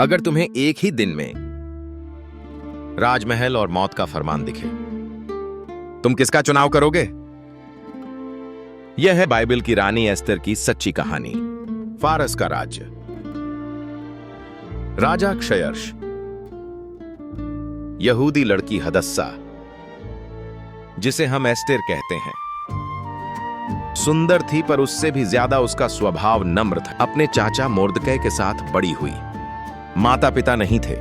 अगर तुम्हें एक ही दिन में राजमहल और मौत का फरमान दिखे, तुम किसका चुनाव करोगे? यह है बाइबल की रानी एस्तर की सच्ची कहानी। फारस का राज्य। राजा क्षयर्ष, यहूदी लड़की हदस्सा, जिसे हम एस्तेर कहते हैं, सुंदर थी पर उससे भी ज्यादा उसका स्वभाव नम्र था। अपने चाचा मोर्दकै के साथ बड़ी हुई। माता पिता नहीं थे।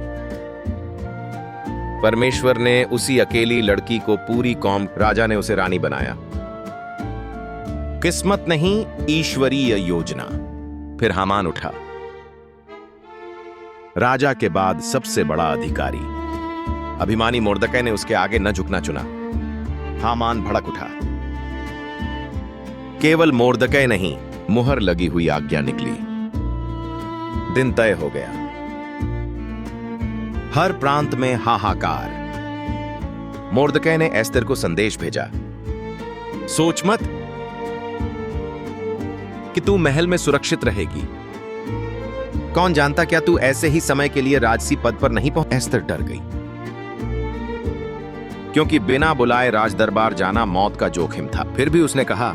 परमेश्वर ने उसी अकेली लड़की को पूरी कौम, राजा ने उसे रानी बनाया। किस्मत नहीं, ईश्वरीय योजना। फिर हामान उठा, राजा के बाद सबसे बड़ा अधिकारी। अभिमानी मोर्दकै ने उसके आगे न झुकना चुना। हामान भड़क उठा। केवल मोर्दकै नहीं, मुहर लगी हुई आज्ञा निकली। दिन तय हो गया। हर प्रांत में हाहाकार। मोर्दकै ने एस्तर को संदेश भेजा, सोच मत कि तू महल में सुरक्षित रहेगी। कौन जानता क्या तू ऐसे ही समय के लिए राजसी पद पर नहीं पहुंच। एस्तर डर गई, क्योंकि बिना बुलाए राजदरबार जाना मौत का जोखिम था। फिर भी उसने कहा,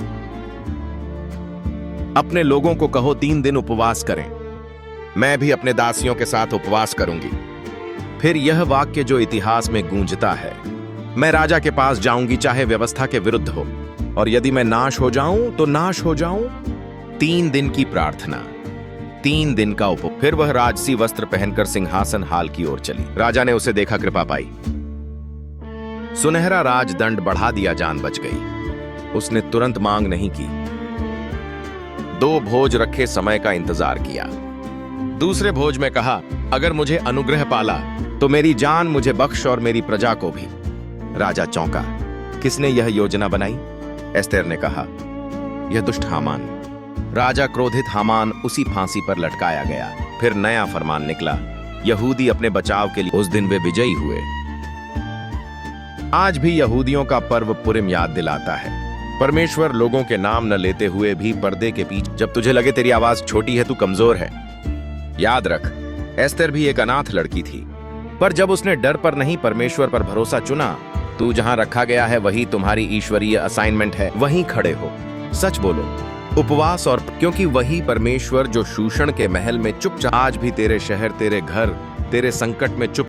अपने लोगों को कहो 3 दिन उपवास करें। मैं भी अपने दासियों के साथ उपवास करूंगी। फिर यह वाक्य जो इतिहास में गूंजता है, मैं राजा के पास जाऊंगी चाहे व्यवस्था के विरुद्ध हो, और यदि मैं नाश हो जाऊं तो नाश हो जाऊं। 3 दिन की प्रार्थना, 3 दिन का उपवास। फिर वह राजसी वस्त्र पहनकर सिंहासन हाल की ओर चली। राजा ने उसे देखा, कृपा पाई। सुनहरा राजदंड बढ़ा दिया, जान बच गई। उसने तुरंत मांग नहीं की। 2 भोज रखे समय का इंतजार किया। दूसरे भोज में कहा, अगर मुझे अनुग्रह पाला तो मेरी जान मुझे बख्श और मेरी प्रजा को भी। राजा चौंका, किसने यह योजना बनाई? एस्तेर ने कहा, यह दुष्ट हामान। राजा क्रोधित। हामान उसी फांसी पर लटकाया गया। फिर नया फरमान निकला, यहूदी अपने बचाव के लिए। उस दिन वे विजयी हुए। आज भी यहूदियों का पर्व पुरिम याद दिलाता है। परमेश्वर लोगों के नाम न लेते हुए भी पर्दे के पीछे। जब तुझे लगे तेरी आवाज छोटी है, तू कमजोर है, याद रख, एस्तेर भी एक अनाथ लड़की थी, पर जब उसने डर पर नहीं परमेश्वर पर भरोसा चुना, तू जहां रखा गया है वही तुम्हारी ईश्वरीय असाइनमेंट है। वहीं खड़े हो, सच बोलो, उपवास, और क्योंकि वही परमेश्वर जो शूषण के महल में चुपचाप, आज भी तेरे शहर, तेरे घर, तेरे संकट में चुप